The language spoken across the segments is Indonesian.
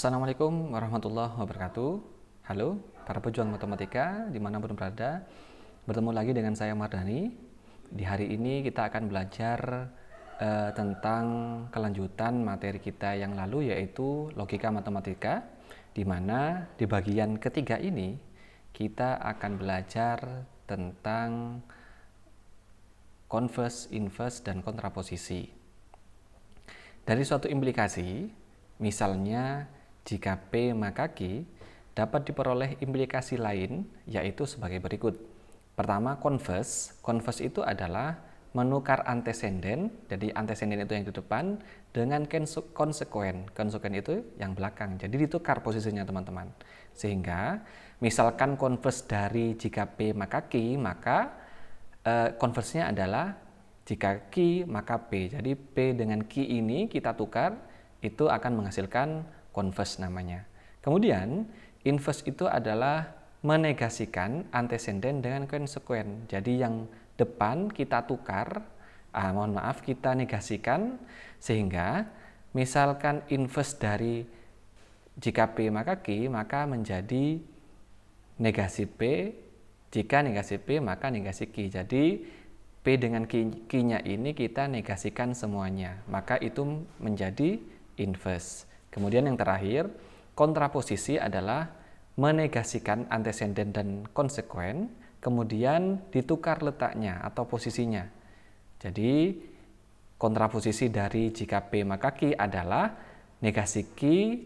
Assalamualaikum warahmatullahi wabarakatuh. Halo para pejuang matematika dimanapun berada. Bertemu lagi dengan saya Mardhani. Di hari ini kita akan belajar tentang kelanjutan materi kita yang lalu, yaitu logika matematika, di mana di bagian ketiga ini kita akan belajar tentang converse, inverse, dan kontraposisi. Dari suatu implikasi, misalnya jika P maka Q, dapat diperoleh implikasi lain, yaitu sebagai berikut. Pertama, converse. Converse itu adalah menukar antesenden, jadi antesenden itu yang di depan, dengan konsekuen. Konsekuen itu yang belakang, jadi ditukar posisinya teman-teman. Sehingga, misalkan converse dari jika P maka Q, maka converse-nya adalah jika Q maka P. Jadi P dengan Q ini kita tukar, itu akan menghasilkan converse namanya. Kemudian inverse itu adalah menegasikan antesenden dengan konsekuen. Jadi yang depan kita tukar, kita negasikan, sehingga misalkan inverse dari jika P maka Q, maka menjadi negasi P, jika negasi P maka negasi Q. Jadi P dengan Q-nya ini kita negasikan semuanya, maka itu menjadi inverse. Kemudian yang terakhir, kontraposisi adalah menegasikan antesenden dan konsekuen, kemudian ditukar letaknya atau posisinya. Jadi kontraposisi dari jika P maka Q adalah negasi Q,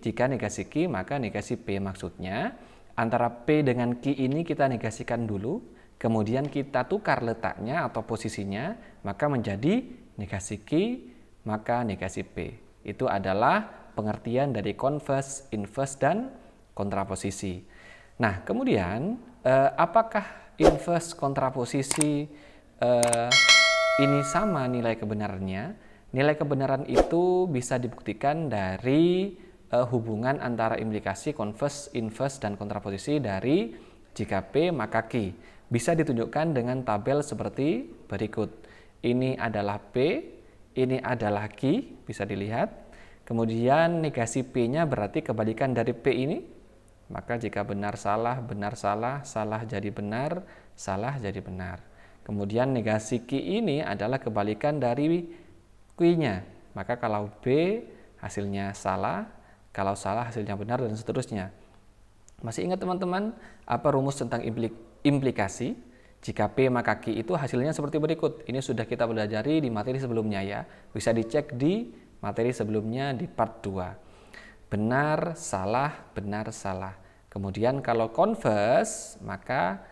jika negasi Q maka negasi P. Maksudnya antara P dengan Q ini kita negasikan dulu, kemudian kita tukar letaknya atau posisinya, maka menjadi negasi Q maka negasi P. Itu adalah pengertian dari converse, inverse, dan kontraposisi. Nah, kemudian apakah inverse kontraposisi ini sama nilai kebenarannya? Nilai kebenaran itu bisa dibuktikan dari hubungan antara implikasi converse, inverse, dan kontraposisi dari jika P maka Q. Bisa ditunjukkan dengan tabel seperti berikut. Ini adalah P, ini adalah Q, bisa dilihat. Kemudian negasi P-nya berarti kebalikan dari P ini. Maka jika benar, salah, salah jadi benar, salah jadi benar. Kemudian negasi Q ini adalah kebalikan dari Q-nya. Maka kalau B hasilnya salah, kalau salah hasilnya benar, dan seterusnya. Masih ingat teman-teman apa rumus tentang implikasi? Jika P maka Q itu hasilnya seperti berikut. Ini sudah kita pelajari di materi sebelumnya ya. Bisa dicek di materi sebelumnya di part 2. Benar, salah. Kemudian kalau converse, maka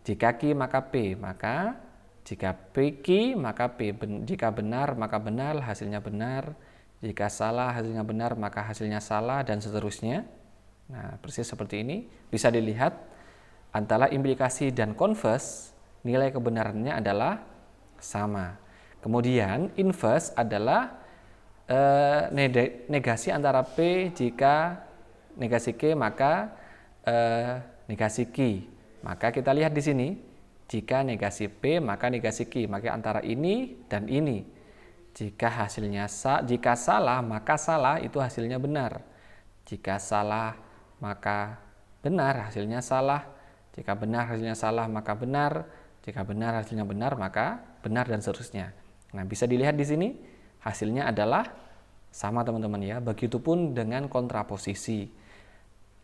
jika Q maka P, maka jika P Q maka P. Jika benar maka benar, hasilnya benar. Jika salah hasilnya benar, maka hasilnya salah, dan seterusnya. Nah, persis seperti ini. Bisa dilihat antara implikasi dan converse, nilai kebenarannya adalah sama. Kemudian inverse adalah negasi antara P jika negasi Q maka negasi Q. Maka kita lihat di sini, jika negasi P maka negasi Q, maka antara ini dan ini. Jika hasilnya jika salah maka salah itu hasilnya benar. Jika salah maka benar hasilnya salah. Jika benar hasilnya salah maka benar. Jika benar hasilnya benar maka benar, dan seterusnya. Nah, bisa dilihat di sini hasilnya adalah sama teman-teman ya. Begitupun dengan kontraposisi.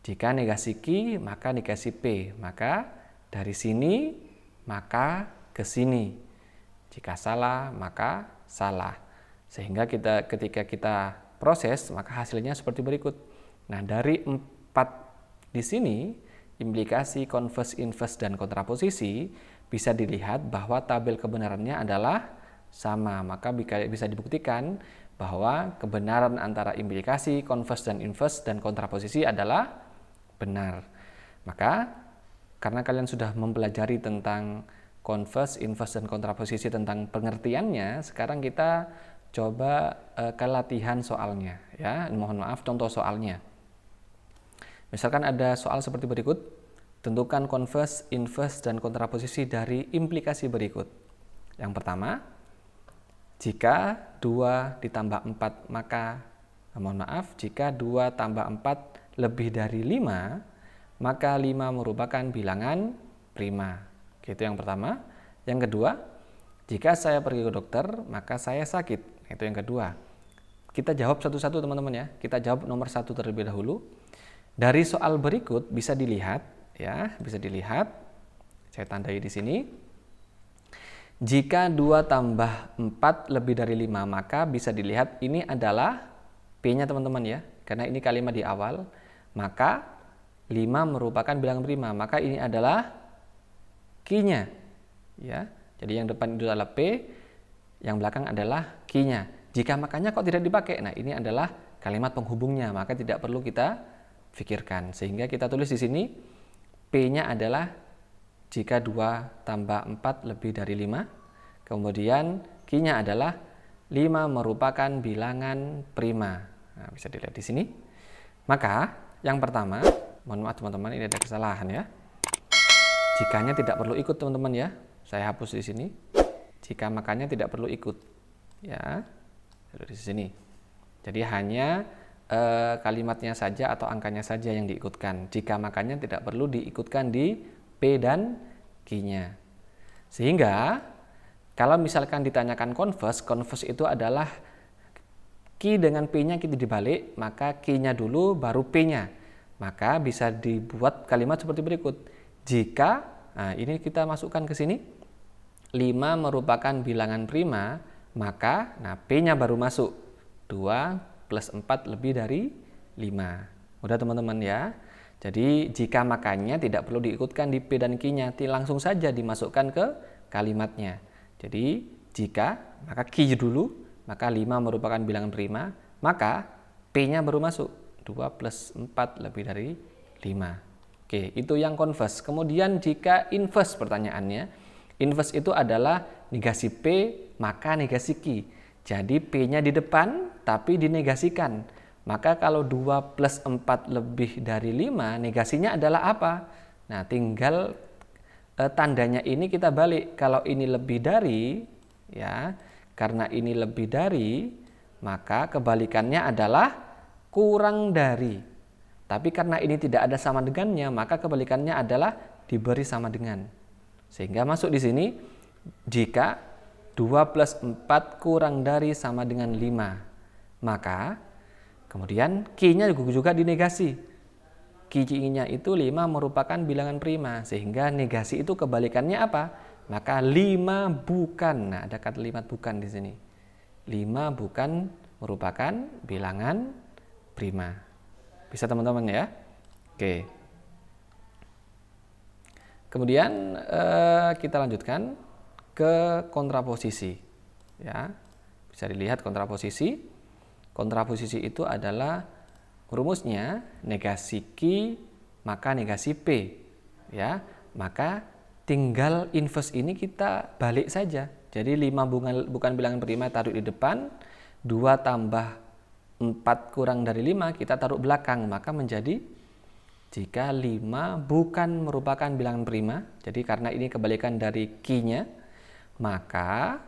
Jika negasi Q maka negasi P, maka dari sini maka ke sini. Jika salah maka salah. Sehingga ketika kita proses maka hasilnya seperti berikut. Nah, dari 4 di sini, implikasi, converse, inverse, dan kontraposisi, bisa dilihat bahwa tabel kebenarannya adalah sama. Maka bisa dibuktikan bahwa kebenaran antara implikasi, converse, dan inverse, dan kontraposisi adalah benar. Maka karena kalian sudah mempelajari tentang converse, inverse, dan kontraposisi, tentang pengertiannya, sekarang kita coba ke latihan soalnya ya. Mohon maaf, contoh soalnya. Misalkan ada soal seperti berikut. Tentukan converse, inverse, dan kontraposisi dari implikasi berikut. Yang pertama, jika 2 ditambah 4 maka mohon maaf, jika 2 tambah 4 lebih dari 5, maka 5 merupakan bilangan prima. Itu yang pertama. Yang kedua, jika saya pergi ke dokter, maka saya sakit. Itu yang kedua. Kita jawab satu-satu teman-teman ya. Kita jawab nomor 1 terlebih dahulu. Dari soal berikut bisa dilihat ya, bisa dilihat. Saya tandai di sini. Jika 2 tambah 4 lebih dari 5, maka bisa dilihat ini adalah P-nya teman-teman ya. Karena ini kalimat di awal, maka 5 merupakan bilangan prima, maka ini adalah Q-nya. Ya. Jadi yang depan itu adalah P, yang belakang adalah Q-nya. Jika makanya kok tidak dipakai? Nah, ini adalah kalimat penghubungnya, maka tidak perlu kita pikirkan. Sehingga kita tulis di sini P-nya adalah jika 2 tambah 4 lebih dari 5, kemudian Q-nya adalah 5 merupakan bilangan prima. Nah, bisa dilihat di sini. Maka, yang pertama, mohon maaf teman-teman, ini ada kesalahan ya. Jikanya tidak perlu ikut teman-teman ya. Saya hapus di sini. Jika makanya tidak perlu ikut. Ya, di sini. Jadi hanya kalimatnya saja atau angkanya saja yang diikutkan. Jika makanya tidak perlu diikutkan di P dan Q-nya. Sehingga kalau misalkan ditanyakan converse itu adalah Q dengan P-nya kita dibalik, maka Q-nya dulu baru P-nya. Maka bisa dibuat kalimat seperti berikut. Jika, nah ini kita masukkan ke sini, 5 merupakan bilangan prima, maka nah P-nya baru masuk. 2 plus 4 lebih dari 5. Udah teman-teman ya. Jadi jika makanya tidak perlu diikutkan di P dan Q-nya, langsung saja dimasukkan ke kalimatnya. Jadi jika, maka Q dulu, maka 5 merupakan bilangan prima, maka P-nya baru masuk. 2 plus 4 lebih dari 5. Oke, itu yang converse. Kemudian jika inverse pertanyaannya, inverse itu adalah negasi P maka negasi Q. Jadi P-nya di depan tapi dinegasikan. Maka kalau 2 plus 4 lebih dari 5, negasinya adalah apa? Nah, tinggal tandanya ini kita balik. Kalau ini lebih dari, ya, karena ini lebih dari, maka kebalikannya adalah kurang dari. Tapi karena ini tidak ada sama dengannya, maka kebalikannya adalah diberi sama dengan. Sehingga masuk di sini, jika 2 plus 4 kurang dari sama dengan 5, maka kemudian Q-nya juga dinegasi. Q-nya itu 5 merupakan bilangan prima, sehingga negasi itu kebalikannya apa? Maka 5 bukan. Nah, ada kalimat bukan di sini. 5 bukan merupakan bilangan prima. Bisa teman-teman ya? Oke. Kemudian kita lanjutkan ke kontraposisi. Ya. Bisa dilihat kontraposisi. Kontraposisi itu adalah rumusnya negasi Q maka negasi P, ya. Maka tinggal inverse ini kita balik saja. Jadi 5 bukan bilangan prima taruh di depan, 2 tambah 4 kurang dari 5 kita taruh belakang, maka menjadi jika 5 bukan merupakan bilangan prima, jadi karena ini kebalikan dari Q-nya, maka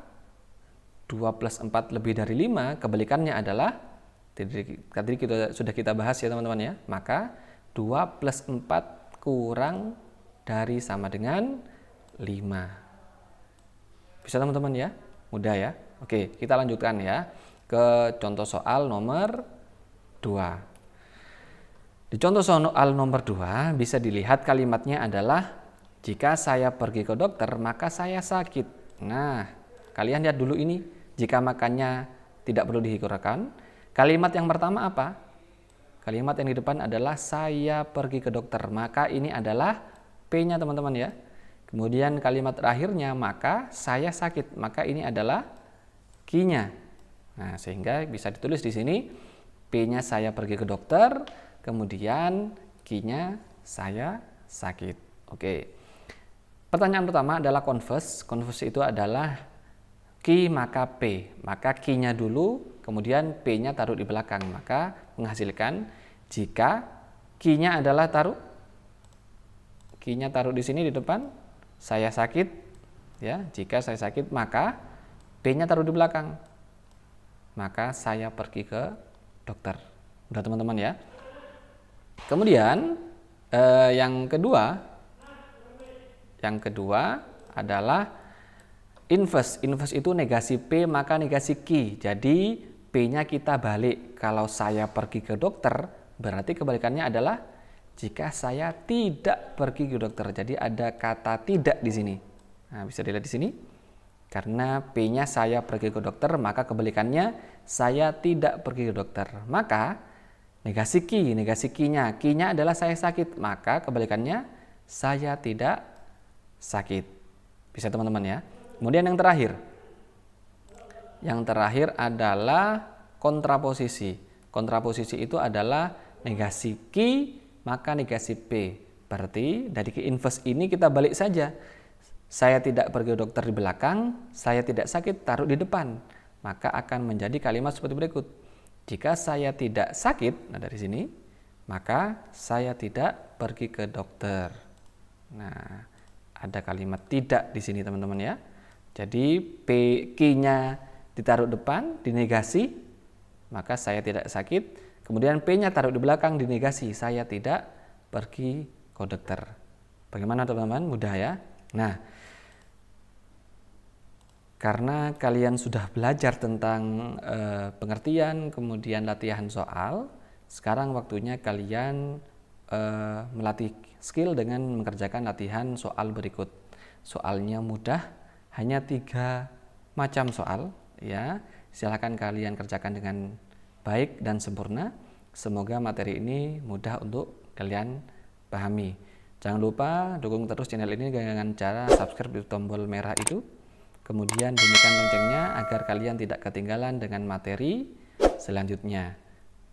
2 plus 4 lebih dari 5, kebalikannya adalah, tadi sudah kita bahas ya teman-teman ya, maka 2 plus 4 kurang dari sama dengan 5. Bisa teman-teman ya? Mudah ya? Oke, kita lanjutkan ya ke contoh soal nomor 2. Di contoh soal nomor 2 bisa dilihat kalimatnya adalah jika saya pergi ke dokter maka saya sakit. Nah, kalian lihat dulu ini. Jika makannya tidak perlu dihikurakan, kalimat yang pertama apa? Kalimat yang di depan adalah saya pergi ke dokter, maka ini adalah P-nya teman-teman ya. Kemudian kalimat terakhirnya maka saya sakit, maka ini adalah Q-nya. Nah, sehingga bisa ditulis di sini P-nya saya pergi ke dokter, kemudian Q-nya saya sakit. Oke. Pertanyaan pertama adalah converse. Converse itu adalah Q maka P, maka Q-nya dulu, kemudian P-nya taruh di belakang, maka menghasilkan jika Q-nya adalah Q-nya taruh di sini di depan, saya sakit, ya. Jika saya sakit, maka P-nya taruh di belakang, maka saya pergi ke dokter. Udah teman-teman ya. Kemudian yang kedua adalah inverse. Inverse itu negasi P maka negasi Q. Jadi P-nya kita balik. Kalau saya pergi ke dokter, berarti kebalikannya adalah jika saya tidak pergi ke dokter. Jadi ada kata tidak di sini. Nah, bisa dilihat di sini. Karena P-nya saya pergi ke dokter, maka kebalikannya saya tidak pergi ke dokter. Maka negasi Q-nya. Q-nya adalah saya sakit, maka kebalikannya saya tidak sakit. Bisa teman-teman ya. Kemudian yang terakhir. Yang terakhir adalah kontraposisi. Kontraposisi itu adalah negasi Q maka negasi P. Berarti dari Q inverse ini kita balik saja. Saya tidak pergi ke dokter di belakang, saya tidak sakit taruh di depan. Maka akan menjadi kalimat seperti berikut. Jika saya tidak sakit, nah dari sini, maka saya tidak pergi ke dokter. Nah, ada kalimat tidak di sini teman-teman ya. Jadi Q-nya ditaruh depan, dinegasi, maka saya tidak sakit. Kemudian P-nya taruh di belakang, dinegasi, saya tidak pergi ke dokter. Bagaimana teman-teman? Mudah ya? Nah, karena kalian sudah belajar tentang pengertian, kemudian latihan soal, sekarang waktunya kalian melatih skill dengan mengerjakan latihan soal berikut. Soalnya mudah, hanya 3 macam soal. Ya, silakan kalian kerjakan dengan baik dan sempurna. Semoga materi ini mudah untuk kalian pahami. Jangan lupa dukung terus channel ini dengan cara subscribe di tombol merah itu. Kemudian bunyikan loncengnya agar kalian tidak ketinggalan dengan materi selanjutnya.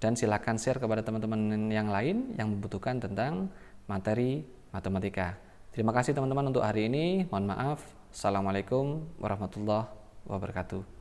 Dan silakan share kepada teman-teman yang lain yang membutuhkan tentang materi matematika. Terima kasih teman-teman untuk hari ini. Mohon maaf. Assalamualaikum warahmatullahi wabarakatuh.